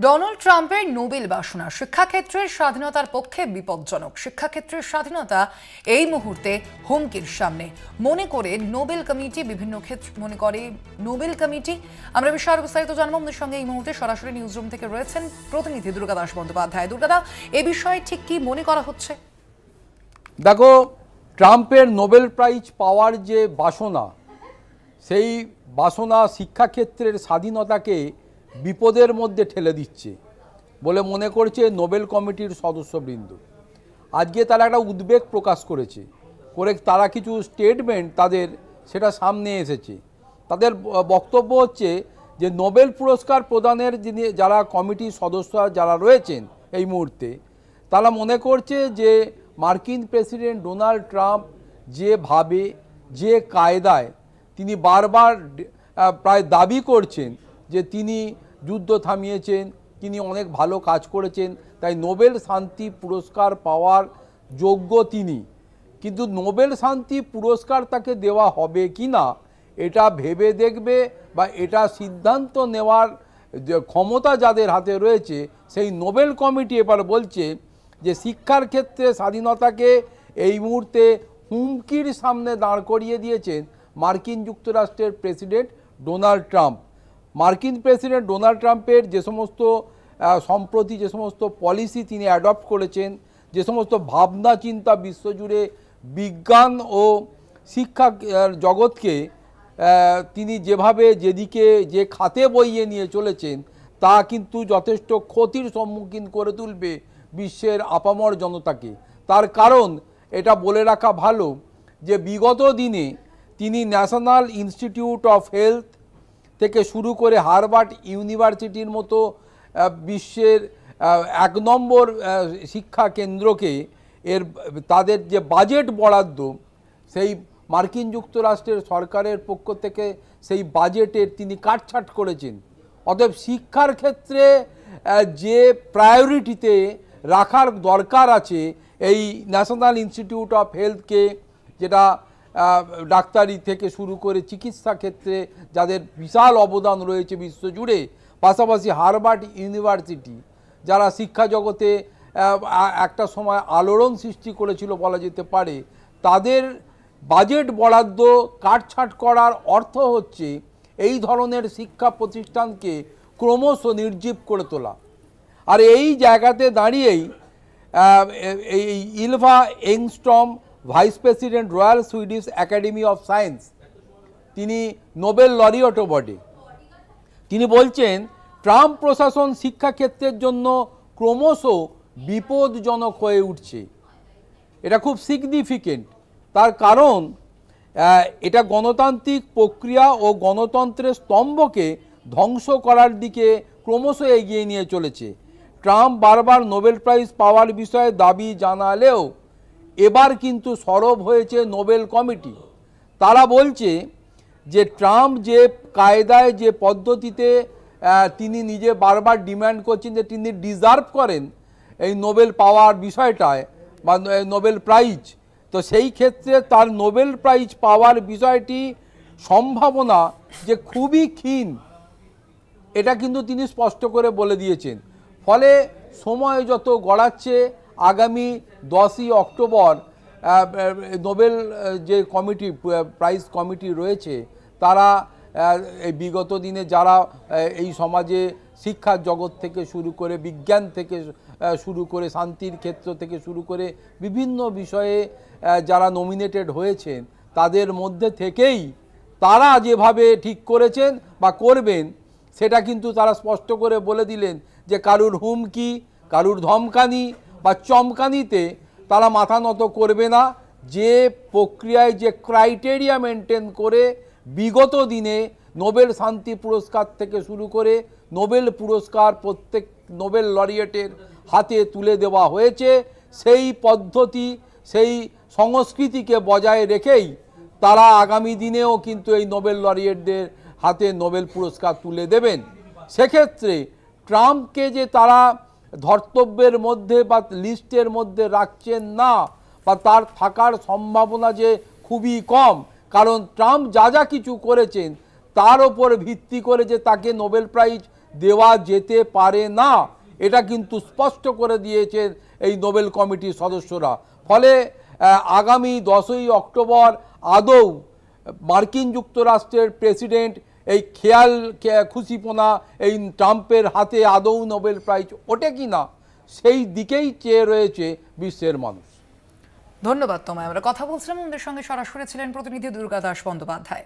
Donald ট্রাম্পের Nobel বাসনা শিক্ষাক্ষেত্রের স্বাধীনতার পক্ষে বিপজ্জনক। শিক্ষাক্ষেত্রের স্বাধীনতা এই মুহূর্তে হুমকির সামনে মনে করে নোবেল কমিটি বিভিন্ন ক্ষেত্রে মনে করে নোবেল কমিটি। আমরা বিষয়ে বিস্তারিত জানবো। আমাদের সঙ্গে এই মুহূর্তে সরাসরি নিউজরুম থেকে রয়েছেন প্রতিনিধি দুর্গা দাস বন্দ্যোপাধ্যায়। দুর্গাদা, এ বিষয়ে ঠিক কি মনে করা হচ্ছে? দেখো, ট্রাম্পের নোবেল প্রাইজ পাওয়ার যে বাসনা, সেই বাসনা শিক্ষাক্ষেত্রের স্বাধীনতাকে বিপদের মধ্যে ঠেলে দিচ্ছে বলে মনে করছে নোবেল কমিটির সদস্যবৃন্দ। আজকে তারা একটা উদ্বেগ প্রকাশ করেছে, তারা কিছু স্টেটমেন্ট তাদের সেটা সামনে এসেছে। তাদের বক্তব্য হচ্ছে যে নোবেল পুরস্কার প্রদানের যারা কমিটির সদস্য যারা রয়েছেন এই মুহূর্তে, তারা মনে করছে যে মার্কিন প্রেসিডেন্ট ডোনাল্ড ট্রাম্প যেভাবে যে কায়দায় তিনি বারবার প্রায় দাবি করছেন যে তিনি যুদ্ধ থামিয়েছেন, তিনি অনেক ভালো কাজ করেছেন, তাই নোবেল শান্তি পুরস্কার পাওয়ার যোগ্য তিনি। কিন্তু নোবেল শান্তি পুরস্কার তাকে দেওয়া হবে কি না এটা ভেবে দেখবে বা এটা সিদ্ধান্ত নেওয়ার ক্ষমতা যাদের হাতে রয়েছে সেই নোবেল কমিটি এবার বলছে যে শিক্ষার ক্ষেত্রে স্বাধীনতাকে এই মুহূর্তে হুমকির সামনে দাঁড় করিয়ে দিয়েছেন মার্কিন যুক্তরাষ্ট্রের প্রেসিডেন্ট ডোনাল্ড ট্রাম্প। মার্কিন প্রেসিডেন্ট ডোনাল্ড ট্রাম্পের যে সমস্ত সম্প্রতি যে সমস্ত পলিসি তিনি অ্যাডপ্ট করেছেন, যে সমস্ত ভাবনা চিন্তা বিশ্বজুড়ে বিজ্ঞান ও শিক্ষা জগৎকে তিনি যেভাবে যেদিকে যে খাতে বইয়ে নিয়ে চলেছেন তা কিন্তু যথেষ্ট ক্ষতির সম্মুখীন করে তুলবে বিশ্বের আপামর জনতাকে। তার কারণ এটা বলে রাখা ভালো যে বিগত দিনে তিনি ন্যাশনাল ইনস্টিটিউট অফ হেলথ থেকে শুরু করে হার্ভার্ড ইউনিভার্সিটির মতো বিশ্বের 1 নম্বর শিক্ষা কেন্দ্রকে তাদের যে বাজেট বরাদ্দ সেই মার্কিন যুক্তরাষ্ট্রের সরকারের পক্ষ থেকে সেই বাজেটের তিনি কাটছাঁট করেছেন। অতএব শিক্ষার ক্ষেত্রে যে প্রায়োরিটিতে রাখার দরকার আছে এই ন্যাশনাল ইনস্টিটিউট অফ হেলথকে, যেটা ডাক্তারি থেকে শুরু করে চিকিৎসা ক্ষেত্রে যাদের বিশাল অবদান রয়েছে বিশ্বজুড়ে, পাশাপাশি হার্ভার্ড ইউনিভার্সিটি যারা শিক্ষা জগতে একটা সময় আলোড়ন সৃষ্টি করেছিল বলা যেতে পারে, তাদের বাজেট বরাদ্দ কাটছাঁট করার অর্থ হচ্ছে এই ধরনের শিক্ষা প্রতিষ্ঠানকে ক্রমশ নির্জীব করে তোলা। আর এই জায়গাতে দাঁড়িয়েই এই Ylva Engstrom, vice president royal Swedish academy of science, তিনি নোবেল লরিয়েটও বটে, তিনি বলছেন ট্রাম্প প্রশাসন শিক্ষাক্ষেত্রের জন্য ক্রমশ বিপদজনক হয়ে উঠছে। এটা খুব সিগনিফিকেন্ট, তার কারণ এটা গণতান্ত্রিক প্রক্রিয়া ও গণতন্ত্রের স্তম্ভকে ধ্বংস করার দিকে ক্রমশ এগিয়ে নিয়ে চলেছে। ট্রাম্প বারবার নোবেল প্রাইজ পাওয়ার বিষয়ে দাবি জানালেও এবার কিন্তু সরব হয়েছে নোবেল কমিটি। তারা বলছে যে ট্রাম্প যে কায়দায় যে পদ্ধতিতে তিনি নিজে বারবার ডিমান্ড করছেন যে তিনি ডিজার্ভ করেন এই নোবেল পাওয়ার বিষয়টায় বা নোবেল প্রাইজ, তো সেই ক্ষেত্রে তার নোবেল প্রাইজ পাওয়ার বিষয়টি সম্ভাবনা যে খুবই ক্ষীণ, এটা কিন্তু তিনি স্পষ্ট করে বলে দিয়েছেন। ফলে সময় যত গড়াচ্ছে আগামী 10ই অক্টোবর নোবেল যে কমিটি প্রাইজ কমিটি রয়েছে তারা এই বিগত দিনে যারা এই সমাজে শিক্ষার জগৎ থেকে শুরু করে বিজ্ঞান থেকে শুরু করে শান্তির ক্ষেত্র থেকে শুরু করে বিভিন্ন বিষয়ে যারা নমিনেটেড হয়েছেন তাদের মধ্যে থেকেই তারা যেভাবে ঠিক করেছেন বা করবেন সেটা কিন্তু তারা স্পষ্ট করে বলে দিলেন যে কারুর হুমকি, কারুর ধমকানি বা চমকানিতে তারা মাথা নত করবে না। যে প্রক্রিয়ায় যে ক্রাইটেরিয়া মেনটেন করে বিগত দিনে নোবেল শান্তি পুরস্কার থেকে শুরু করে নোবেল পুরস্কার প্রত্যেক নোবেল লরিয়েটের হাতে তুলে দেওয়া হয়েছে, সেই পদ্ধতি সেই সংস্কৃতিকে বজায় রেখেই তারা আগামী দিনেও কিন্তু এই নোবেল লরিয়েটদের হাতে নোবেল পুরস্কার তুলে দেবেন। সেক্ষেত্রে ট্রাম্পকে যে তারা ধর্তব্যের মধ্যে বা লিস্টের মধ্যে রাখছেন না বা তার থাকার সম্ভাবনা যে খুবই কম, কারণ ট্রাম্প যা যা কিছু করেছেন তার ওপর ভিত্তি করে যে তাকে নোবেল প্রাইজ দেওয়া যেতে পারে না, এটা কিন্তু স্পষ্ট করে দিয়েছেন এই নোবেল কমিটির সদস্যরা। ফলে আগামী 10ই অক্টোবর আদৌ মার্কিন যুক্তরাষ্ট্রের প্রেসিডেন্ট এই খুশিপনা এই ট্রাম্পের হাতে আদৌ নোবেল প্রাইজ ওঠে কি না, সেই দিকেই চেয়ে রয়েছে বিশ্বের মানুষ। ধন্যবাদ তোমায়। আমরা কথা বলছিলাম, আমাদের সঙ্গে সরাসরি ছিলেন প্রতিনিধি দুর্গা দাস বন্দ্যোপাধ্যায়।